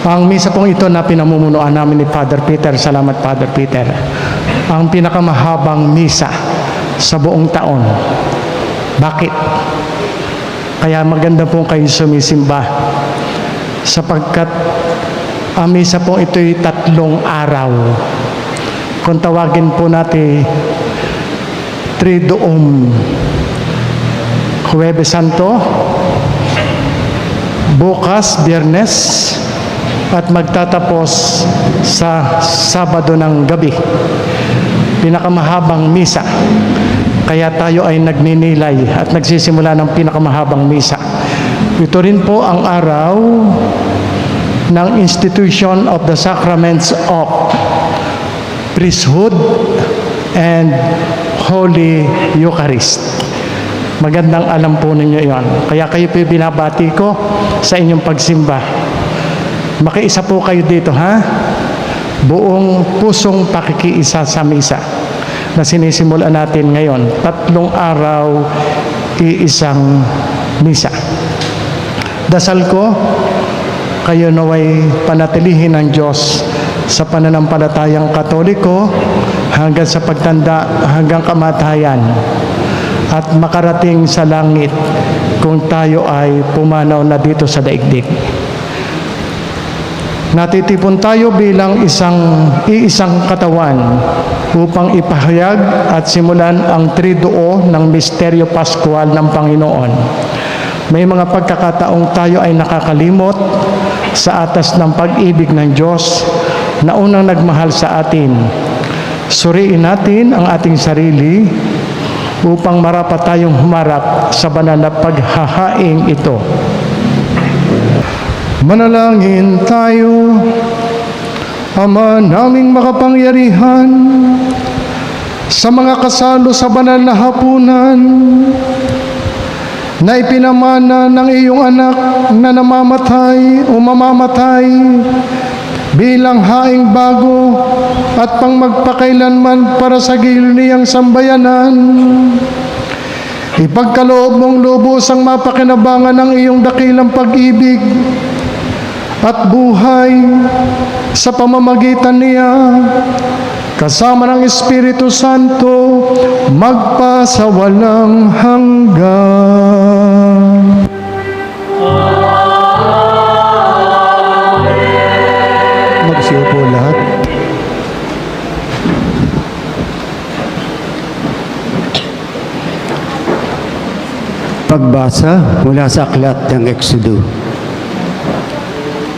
Ang misa pong ito na pinamumunuan namin ni Father Peter, salamat Father Peter, ang pinakamahabang misa sa buong taon. Bakit? Kaya maganda po kayo sumisimba, sapagkat ang misa po ito'y 3 araw. Kung tawagin po natin Triduum, Huwebes Santo, bukas Biyernes, at magtatapos sa Sabado ng gabi. Pinakamahabang misa. Kaya tayo ay nagninilay at nagsisimula ng pinakamahabang misa. Ito rin po ang araw ng Institution of the Sacraments of Priesthood and Holy Eucharist. Magandang alam po ninyo yon. Kaya kayo po binabati ko sa inyong pagsimba. Makiisa po kayo dito, ha? Buong pusong pakikiisa sa misa na sinisimulan natin ngayon. 3 araw, iisang misa. Dasal ko, kayo naway panatilihin ng Diyos sa pananampalatayang Katoliko hanggang sa pagtanda, hanggang kamatayan, at makarating sa langit kung tayo ay pumanaw na dito sa daigdig. Natitipon tayo bilang iisang katawan upang ipahayag at simulan ang Triduo ng Misteryo Pascual ng Panginoon. May mga pagkakataong tayo ay nakakalimot sa atas ng pag-ibig ng Diyos na unang nagmahal sa atin. Suriin natin ang ating sarili upang marapat tayong humarap sa banal na paghahaing ito. Manalangin tayo. Ama naming makapangyarihan, sa mga kasalo sa banal na hapunan na ipinamana ng iyong anak na namamatay o mamamatay bilang haing bago at pangmagpakailanman para sa giliw niyang sambayanan, ipagkaloob mong lubos ang mapakinabangan ng iyong dakilang pag-ibig at buhay sa pamamagitan niya, kasama ng Espiritu Santo, magpasawalang hanggan. Magsiyo po lahat. Pagbasa mula sa aklat ng Exodo.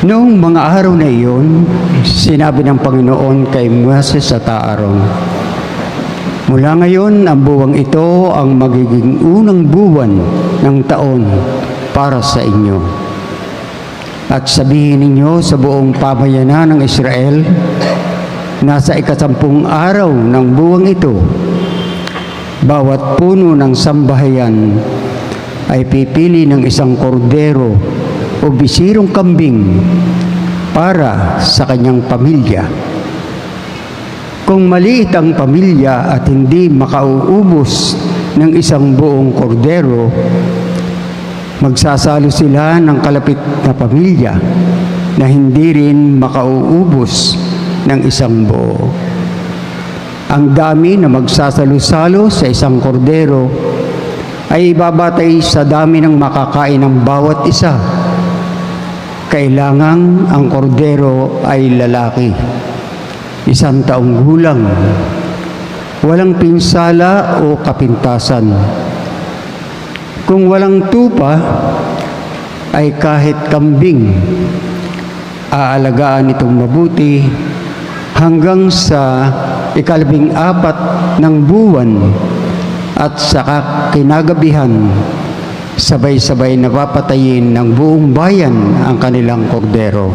Noong mga araw na iyon, sinabi ng Panginoon kay Moses at Aaron, "Mula ngayon, ang buwang ito ang magiging unang buwan ng taon para sa inyo. At sabihin ninyo sa buong pamayanan ng Israel, nasa 10 araw ng buwang ito, bawat puno ng sambahayan ay pipili ng isang kordero o bisirong kambing para sa kanyang pamilya. Kung maliit ang pamilya at hindi makauubos ng isang buong kordero, magsasalo sila ng kalapit na pamilya na hindi rin makauubos ng isang buo. Ang dami na magsasalo-salo sa isang kordero ay ibabatay sa dami ng makakain ng bawat isa. Kailangang ang kordero ay lalaki, 1 taong gulang, walang pinsala o kapintasan. Kung walang tupa, ay kahit kambing, aalagaan itong mabuti hanggang sa 14 ng buwan, at saka kinagabihan, sabay-sabay na papatayin ng buong bayan ang kanilang kordero.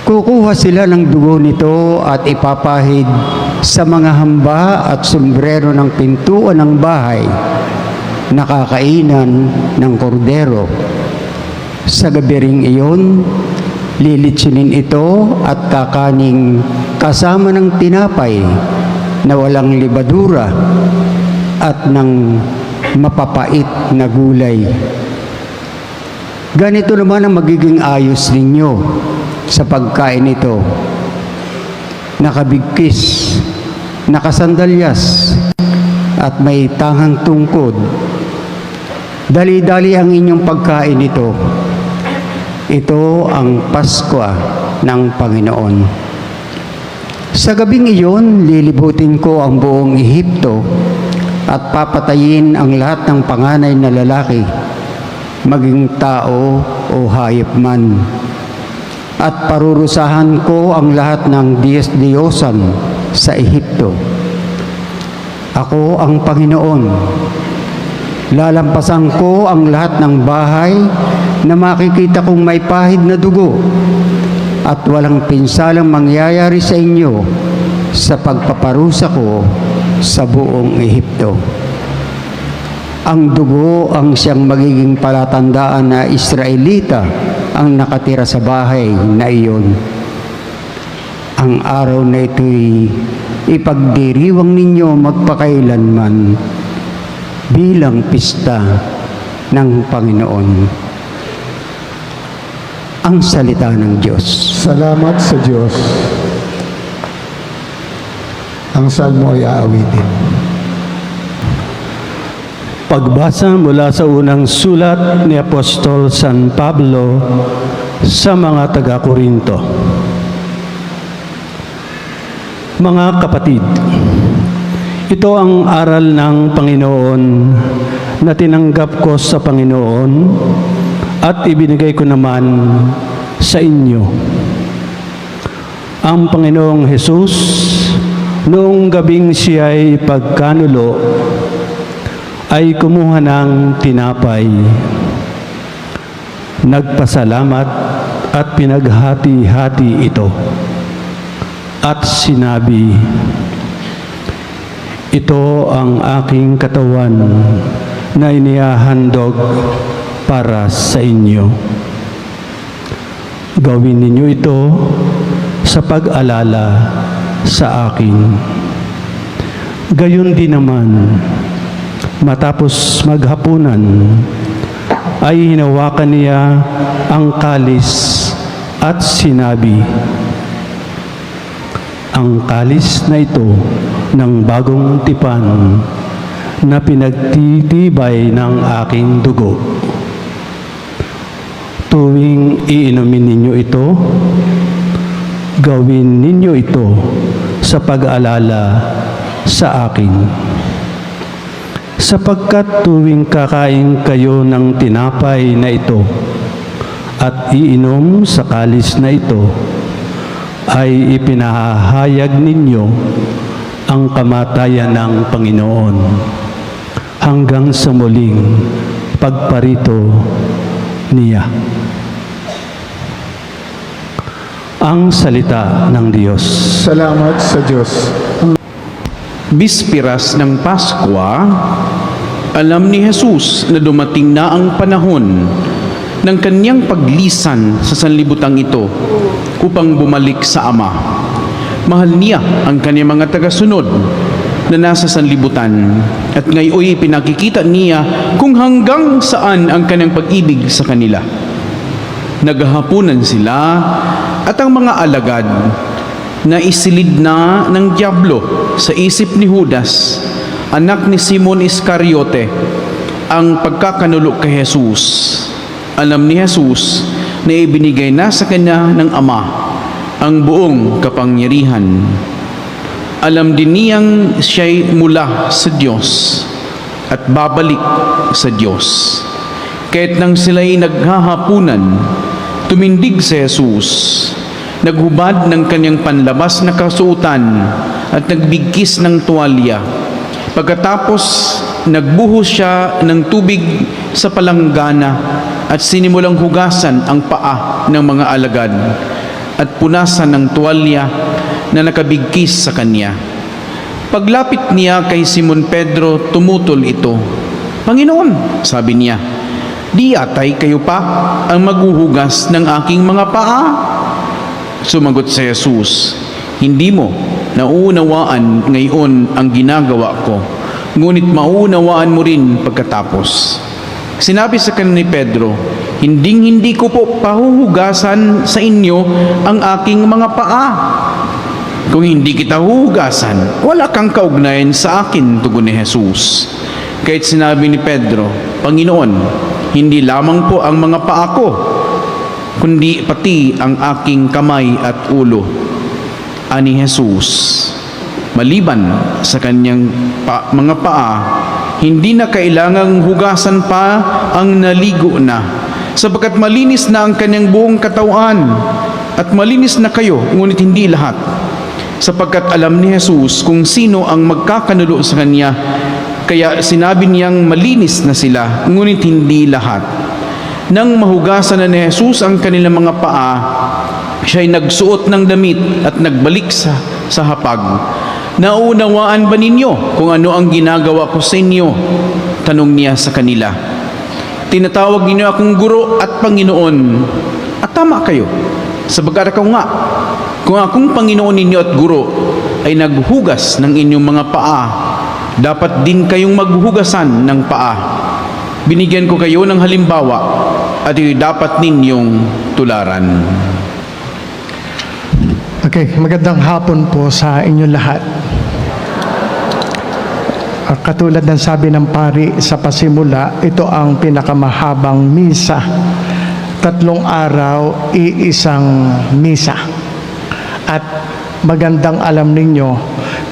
Kukuha sila ng dugo nito at ipapahid sa mga hamba at sombrero ng pintuan ng bahay na kakainan ng kordero. Sa gabi ring iyon, lilitsinin ito at kakaning kasama ng tinapay na walang libadura at ng mapapait na gulay. Ganito naman ang magiging ayos ninyo sa pagkain ito. Nakabigkis, nakasandalyas, at may tanghang tungkod. Dali-dali ang inyong pagkain ito. Ito ang Pasko ng Panginoon. Sa gabing iyon, lilibutin ko ang buong Ehipto at papatayin ang lahat ng panganay na lalaki, maging tao o hayop man. At parurusahan ko ang lahat ng diyos-diyosan sa Ehipto. Ako ang Panginoon. Lalampasan ko ang lahat ng bahay na makikita kong may pahid na dugo, at walang pinsalang mangyayari sa inyo sa pagpaparusa ko sa buong Ehipto. Ang dugo ang siyang magiging palatandaan na Israelita ang nakatira sa bahay na iyon. Ang araw na ito'y ipagdiriwang ninyo magpakailanman bilang pista ng Panginoon. Ang salita ng Diyos. Salamat sa Diyos. Ang salmo ay aawitin. Pagbasa mula sa unang sulat ni Apostol San Pablo sa mga taga-Korinto. Mga kapatid, ito ang aral ng Panginoon na tinanggap ko sa Panginoon at ibinigay ko naman sa inyo. Ang Panginoong Hesus, noong gabing siya'y pagkanulo, ay kumuha ng tinapay, nagpasalamat at pinaghati-hati ito, at sinabi, "Ito ang aking katawan na inihahandog para sa inyo. Gawin ninyo ito sa pag-alala sa akin." Gayon din naman, matapos maghapunan, ay hinawakan niya ang kalis at sinabi, "Ang kalis na ito ng bagong tipan na pinagtitibay ng aking dugo. Tuwing iinumin ninyo ito, gawin ninyo ito sa pag-alala sa akin. Sapagkat tuwing kakain kayo ng tinapay na ito at iinom sa kalis na ito, ay ipinahahayag ninyo ang kamatayan ng Panginoon hanggang sa muling pagparito niya." Ang salita ng Diyos. Salamat sa Diyos. Bispiras ng Pasko, alam ni Jesus na dumating na ang panahon ng kanyang paglisan sa sanlibutang ito upang bumalik sa Ama. Mahal niya ang kanyang mga tagasunod na nasa sanlibutan at ngayon pinakikita niya kung hanggang saan ang kanyang pag-ibig sa kanila. Naghahapunan sila at ang mga alagad na isilid na ng dyablo sa isip ni Judas, anak ni Simon Iscariote, ang pagkakanulo kay Jesus. Alam ni Jesus na ibinigay na sa kanya ng Ama ang buong kapangyarihan. Alam din niyang siya'y mula sa Diyos at babalik sa Diyos. Kahit nang sila'y naghahapunan, tumindig si Jesus, naghubad ng kanyang panlabas na kasuotan at nagbigkis ng tuwalya. Pagkatapos, nagbuhos siya ng tubig sa palanggana at sinimulang hugasan ang paa ng mga alagad at punasan ng tuwalya na nakabigkis sa kanya. Paglapit niya kay Simon Pedro, tumutol ito. "Panginoon," sabi niya, "di atay kayo pa ang maghuhugas ng aking mga paa?" Sumagot si Jesus, "Hindi mo nauunawaan ngayon ang ginagawa ko, ngunit mauunawaan mo rin pagkatapos." Sinabi sa kanya ni Pedro, Hinding-hindi ko po pahuhugasan sa inyo ang aking mga paa. Kung hindi kita huhugasan, wala kang kaugnayan sa akin, tugon ni Jesus. Kahit sinabi ni Pedro, Panginoon, hindi lamang po ang mga paa ko, kundi pati ang aking kamay at ulo. Ani Jesus, maliban sa kanyang mga paa, hindi na kailangang hugasan pa ang naligo na, sapagkat malinis na ang kanyang buong katawan, at malinis na kayo, ngunit hindi lahat. Sapagkat alam ni Jesus kung sino ang magkakanulo sa kanya, kaya sinabi niyang malinis na sila, ngunit hindi lahat. Nang mahugasan na ni Jesus ang kanilang mga paa, siya'y nagsuot ng damit at nagbalik sa hapag. Naunawaan ba ninyo kung ano ang ginagawa ko sa inyo? Tanong niya sa kanila. Tinatawag ninyo akong guro at Panginoon, at tama kayo, sapagkat ako nga, kung akong Panginoon ninyo at guro ay naghugas ng inyong mga paa, dapat din kayong maghugasan ng paa. Binigyan ko kayo ng halimbawa at ito'y dapat ninyong tularan. Okay, magandang hapon po sa inyo lahat. Katulad ng sabi ng pari sa pasimula, ito ang pinakamahabang misa. 3 araw, iisang misa. At magandang alam ninyo,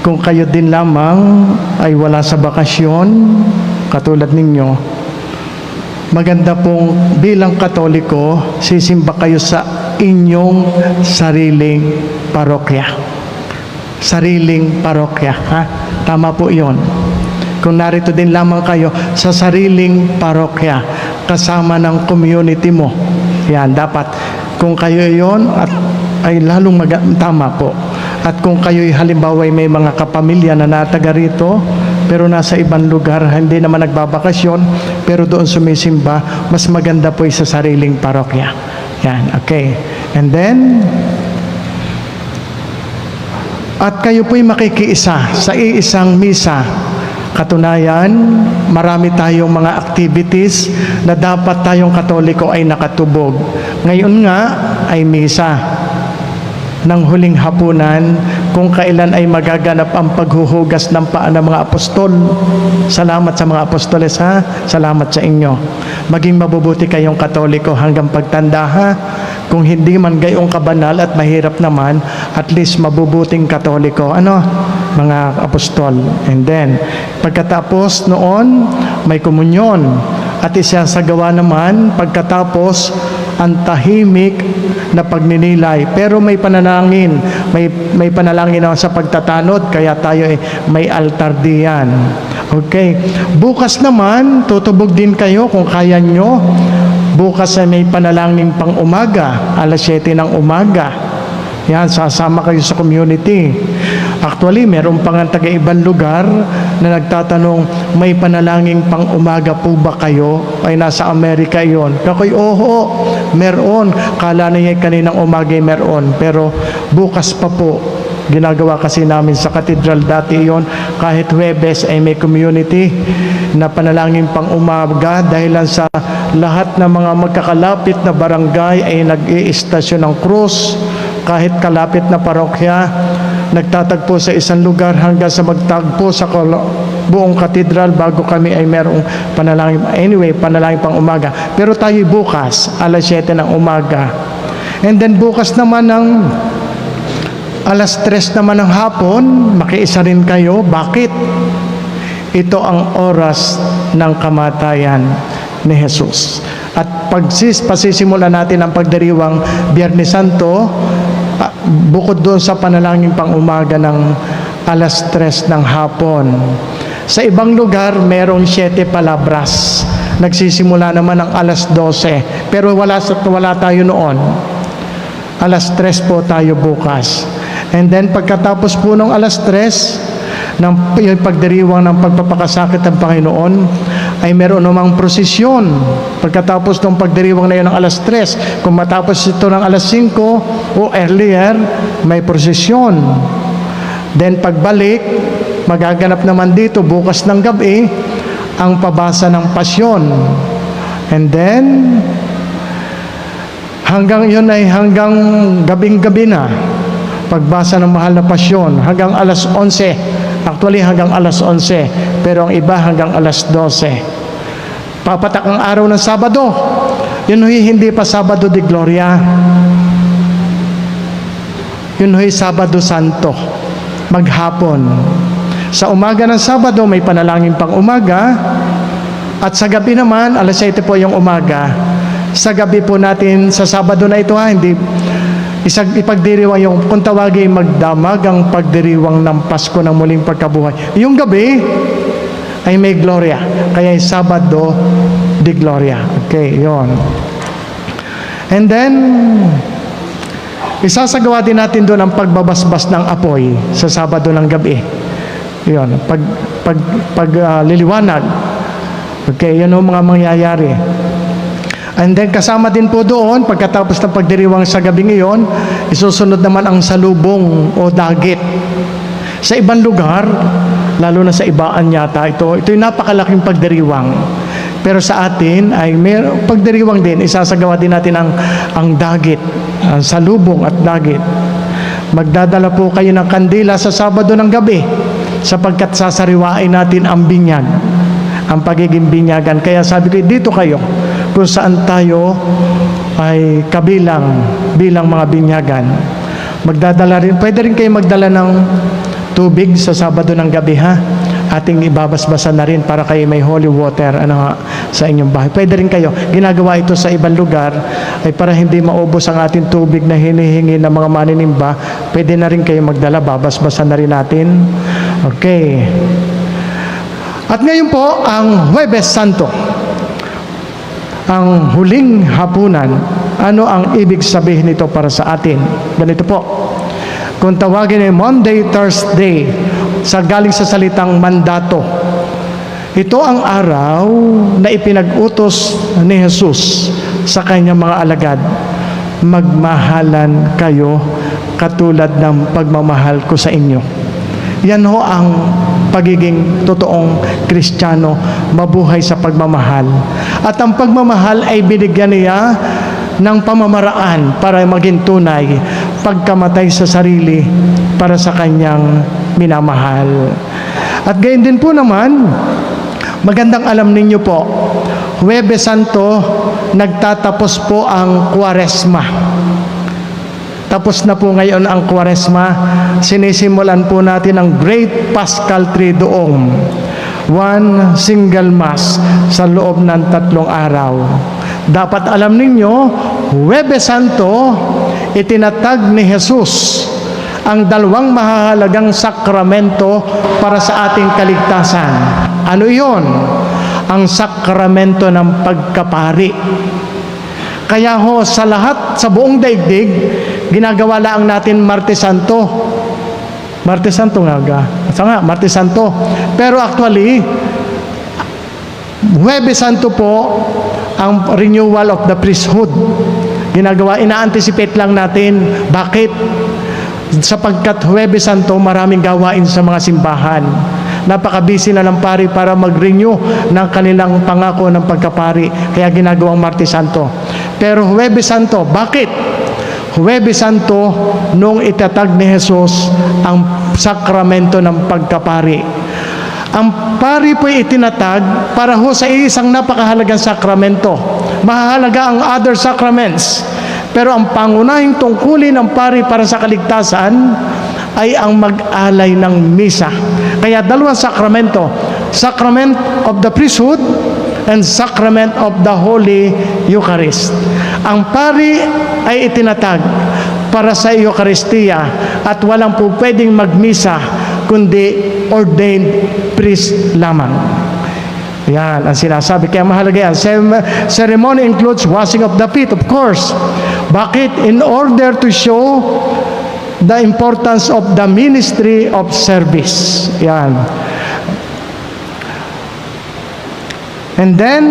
kung kayo din lamang ay wala sa bakasyon, katulad ninyo, maganda pong bilang Katoliko, sisimba kayo sa inyong sariling parokya. Sariling parokya, ha? Tama po yon. Kung narito din lamang kayo sa sariling parokya, kasama ng community mo. Yan, dapat. Kung kayo yon at ay lalong tama po. At kung kayo'y halimbawa ay may mga kapamilya na nataga rito, pero nasa ibang lugar, hindi naman nagbabakasyon, pero doon sumisimba, mas maganda po sa sariling parokya. Yan, okay. And then, at kayo po'y makikiisa sa iisang misa. Katunayan, marami tayong mga activities na dapat tayong Katoliko ay nakatubog. Ngayon nga ay misa ng huling hapunan, kung kailan ay magaganap ang paghuhugas ng paa ng mga apostol. Salamat sa mga apostoles, ha? Salamat sa inyo. Maging mabubuti kayong Katoliko hanggang pagtanda, ha? Kung hindi man gayong kabanal at mahirap naman, at least mabubuting Katoliko. Ano? Mga apostol. And then, pagkatapos noon, may komunyon. At isasagawa naman, pagkatapos, ang tahimik na pagninilay. Pero may panalangin. May panalangin naman sa pagtatanod, kaya tayo may altar diyan. Okay. Bukas naman, tutubog din kayo kung kaya nyo. Bukas ay may panalangin pang umaga, alas 7 ng umaga. Yan, sasama kayo sa community. Actually, meron pang taga-ibang lugar na nagtatanong, may panalangin pang umaga po ba kayo? Ay nasa Amerika yon. Kakoy, oho, meron. Kala niya kaninang umaga meron. Pero bukas pa po. Ginagawa kasi namin sa katedral dati yon. Kahit Huwebes ay may community na panalangin pang umaga dahilan sa lahat ng mga magkakalapit na barangay ay nag-iistasyon ng krus. Kahit kalapit na parokya, nagtatagpo sa isang lugar hanggang sa magtagpo sa buong katedral bago kami ay merong panalangin. Anyway, panalangin pang umaga. Pero tayo bukas, alas 7 ng umaga. And then bukas naman ng alas 3 naman ng hapon, makiisa rin kayo. Bakit? Ito ang oras ng kamatayan ni Jesus. At pasisimula natin ang pagdiriwang Biyernes Santo, bukod doon sa panalangin pang umaga ng alas 3 ng hapon. Sa ibang lugar, merong 7 palabras. Nagsisimula naman ng alas 12. Pero wala tayo noon. Alas 3 po tayo bukas. And then pagkatapos po ng alas 3, ng pagdiriwang ng pagpapakasakit ng Panginoon, ay meron namang prosesyon. Pagkatapos ng pagdiriwang na yun ng alas 3, kung matapos ito ng alas 5 o earlier, may prosesyon. Then pagbalik, magaganap naman dito bukas ng gabi ang pabasa ng pasyon. And then Hanggang yun ay hanggang gabing-gabi na. Pagbasa ng mahal na pasyon, hanggang alas 11. Actually, hanggang alas 11. Pero ang iba hanggang alas 12. Papatak ang araw ng Sabado. Yun ho'y hindi pa Sabado de Gloria. Yun ho'y Sabado Santo. Maghapon. Sa umaga ng Sabado, may panalangin pang umaga. At sa gabi naman, alas 7 po yung umaga. Sa gabi po natin, sa Sabado na ito hindi ipagdiriwang yung, kung tawagin, magdamag ang pagdiriwang ng Pasko ng muling pagkabuhay. Yung gabi ay may gloria. Kaya yung Sabado de Gloria. Okay, yon. And then, isasagawa din natin doon ang pagbabasbas ng apoy sa Sabado ng gabi. Yon, liliwanag. Okay, yun ang mga mangyayari. And then kasama din po doon, pagkatapos ng pagdiriwang sa gabi ngayon, isusunod naman ang salubong o dagit. Sa ibang lugar, lalo na sa ibaan yata, ito'y napakalaking pagdiriwang. Pero sa atin ay may pagdiriwang din, isasagawa din natin ang dagit, ang salubong at dagit. Magdadala po kayo ng kandila sa Sabado ng gabi, sapagkat sasariwain natin ang binyag, ang pagiging binyagan. Kaya sabi ko, dito kayo, kung saan tayo ay bilang mga binyagan. Magdadala rin, pwede rin kayo magdala ng tubig sa Sabado ng gabi, ha? Ating ibabasbasan na rin para kayo may holy water sa inyong bahay. Pwede rin kayo. Ginagawa ito sa ibang lugar ay para hindi maubos ang ating tubig na hinihingi ng mga maninimba. Pwede na rin kayo magdala, babasbasan na rin natin. Okay. At ngayon po, ang Huwebes Santo. Ang huling hapunan, ano ang ibig sabihin nito para sa atin? Ganito po. Kung tawagin ay Monday, Thursday, galing sa salitang mandato. Ito ang araw na ipinag-utos ni Jesus sa kanyang mga alagad. Magmahalan kayo katulad ng pagmamahal ko sa inyo. Yan ho ang pagiging totoong Kristiyano, mabuhay sa pagmamahal. At ang pagmamahal ay binigyan niya ng pamamaraan para maging tunay, pagkamatay sa sarili para sa kanyang minamahal. At gayon din po naman, magandang alam ninyo po, Huwebes Santo, nagtatapos po ang Kwaresma. Tapos na po ngayon ang Kwaresma, sinisimulan po natin ang Great Paschal Triduum, one single Mass sa loob ng 3 araw. Dapat alam ninyo, Huwebes Santo, itinatag ni Jesus ang 2 mahahalagang sakramento para sa ating kaligtasan. Ano iyon? Ang sakramento ng pagkapari. Kaya ho, sa lahat, sa buong daigdig, ginagawa lang natin Martes Santo. Martes Santo Martes Santo. Pero actually, Huwebes Santo po ang renewal of the priesthood. Ina-anticipate lang natin. Bakit? Sapagkat Huwebes Santo, maraming gawain sa mga simbahan. Napaka-busy na ng pari para mag-renew ng kanilang pangako ng pagkapari. Kaya ginagawang Martes Santo. Pero Huwebes Santo, bakit? Huwebes Santo, nung itatag ni Jesus ang sakramento ng pagkapari. Ang pari po itinatag para ho sa isang napakahalagang sakramento. Mahalaga ang other sacraments. Pero ang pangunahing tungkulin ng pari para sa kaligtasan ay ang mag-alay ng misa. Kaya 2 sakramento, Sacrament of the Priesthood and Sacrament of the Holy Eucharist. Ang pari ay itinatag para sa Eucharistia at walang po pwedeng magmisa kundi ordained priest lamang. Yan ang sinasabi. Kaya mahalaga yan. Ceremony includes washing of the feet, of course. Bakit? In order to show the importance of the ministry of service. Yan. And then,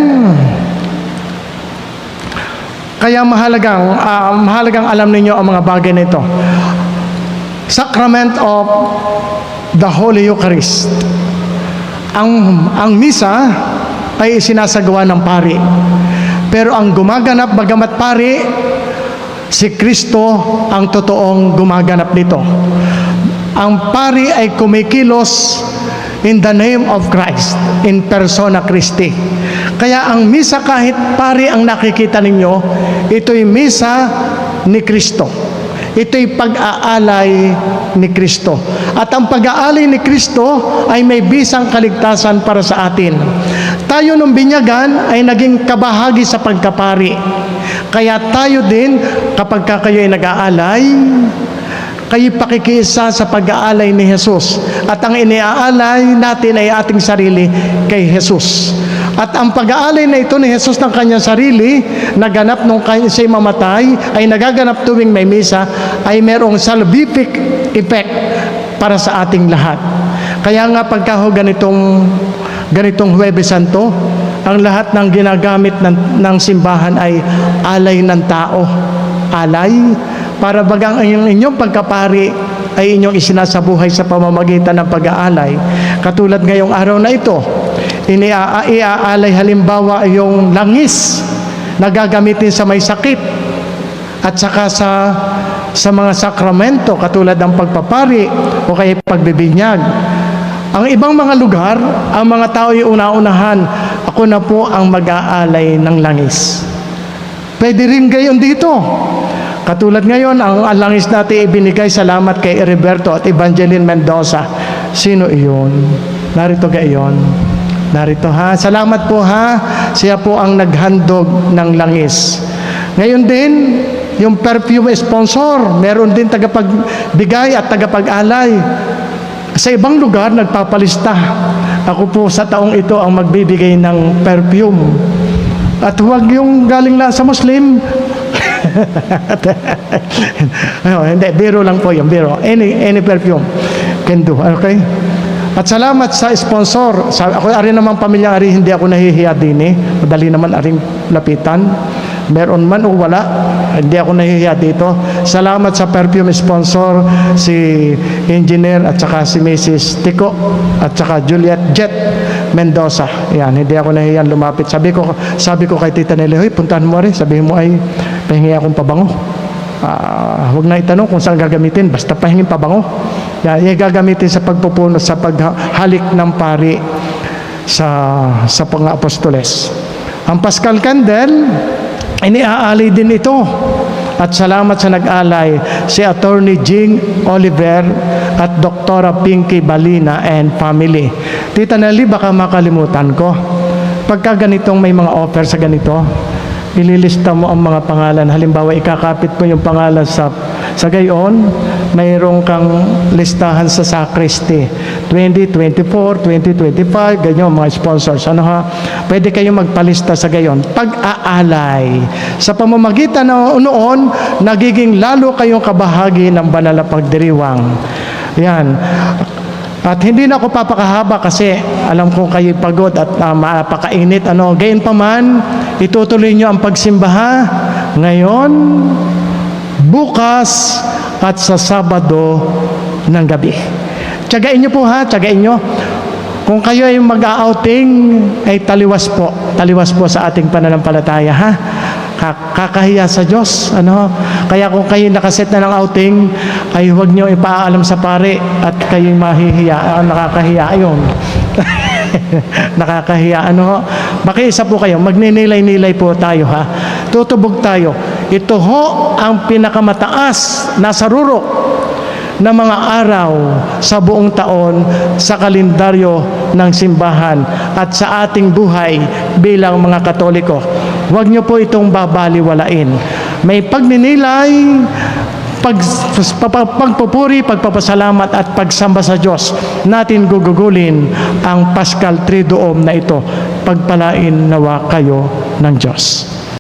kaya mahalagang alam ninyo ang mga bagay na ito. Sacrament of the Holy Eucharist. Ang misa ay isinasagawa ng pari. Pero ang gumaganap bagamat pari, Si Kristo ang totoong gumaganap nito. Ang pari ay kumikilos in the name of Christ, in persona Christi. Kaya ang misa, kahit pari ang nakikita ninyo, ito'y misa ni Kristo. Ito'y pag-aalay ni Kristo. At ang pag-aalay ni Kristo ay may bisang kaligtasan para sa atin. Tayo nung binyagan ay naging kabahagi sa pagkapari. Kaya tayo din, kapag kayo ay nag-aalay, kayo pakikiisa sa pag-aalay ni Jesus. At ang iniaalay natin ay ating sarili kay Jesus. At ang pag-aalay na ito ni Jesus ng kanyang sarili, naganap nung siya'y mamatay, ay nagaganap tuwing may misa, ay merong salvific effect para sa ating lahat. Kaya nga pagka ganitong Huwebes Santo, ang lahat ng ginagamit ng simbahan ay alay ng tao. Alay, para bagang inyong pagkapari ay inyong isinasabuhay sa pamamagitan ng pag-aalay. Katulad ngayong araw na ito, iaalay halimbawa yung langis na gagamitin sa may sakit at saka sa mga sakramento katulad ng pagpapari o kaya pagbibinyag. Ang ibang mga lugar, ang mga tao yung una-unahan, ako na po ang mag-aalay ng langis. Pwede rin gayon dito. Katulad ngayon, ang langis natin ibinigay, salamat kay Heriberto at Evangeline Mendoza. Sino iyon? Narito gayon. Narito ha. Salamat po ha. Siya po ang naghandog ng langis. Ngayon din, yung perfume sponsor, meron din tagapagbigay at tagapag-alay. Sa ibang lugar, nagpapalista. Ako po sa taong ito ang magbibigay ng perfume. At huwag yung galing lang sa Muslim. Hindi, biro lang po yung biro. Any perfume can do. Okay? At salamat sa sponsor. Ako ari naman pamilya ari, hindi ako nahihiya din eh. Madali naman aring lapitan. Meron man o wala, hindi ako nahihiya dito. Salamat sa perfume sponsor, si Engineer at saka si Mrs. Tico at saka Juliet Jet Mendoza. Yan, hindi ako nahihiyan lumapit. Sabi ko kay Tita Nelly, hoy, puntahan mo rin. Sabihin mo ay pahingi akong pabango. Huwag na itanong kung saan gagamitin, basta pahingin pabango. Yan, gagamitin sa pagpupuno, sa paghalik ng pari sa pang-apostoles. Ang Paschal Candle, iniaalay din ito. At salamat sa nag-alay si Attorney Jing Oliver at Doktora Pinky Balina and family. Tita Nelly, baka makalimutan ko. Pagka ganitong may mga offer sa ganito, ililista mo ang mga pangalan. Halimbawa, ikakapit mo yung pangalan sa gayon, mayroong kang listahan sa sacristy. 2024, 2025, ganyan mga sponsors. Ano ha? Pwede kayong magpalista sa gayon. Pag-aalay. Sa pamamagitan na noon, nagiging lalo kayong kabahagi ng banal na pagdiriwang. Yan. At hindi na ako papakahaba kasi alam kong kayo pagod at mapakainit. Gayon pa man, itutuloy nyo ang pagsimbaha ngayon, bukas, at sa Sabado ng gabi. Tiyagain nyo po ha, tiyagain nyo. Kung kayo ay mag-outing, ay taliwas po. Taliwas po sa ating pananampalataya ha. Kakahiya sa Diyos. Kaya kung kayo nakaset na ng outing, ay huwag nyo ipaalam sa pare at kayo mahihiya. Nakakahiya yun. Nakakahiya. Makiisa po kayo. Magninilay-nilay po tayo ha. Tutubog tayo. Ito ho ang pinakamataas na sarurok na mga araw sa buong taon sa kalendaryo ng simbahan at sa ating buhay bilang mga Katoliko. Huwag niyo po itong babaliwalain. May pagninilay, pagpupuri, pagpapasalamat at pagsamba sa Diyos. Natin gugugulin ang Paschal Triduum na ito. Pagpalain nawa kayo ng Diyos.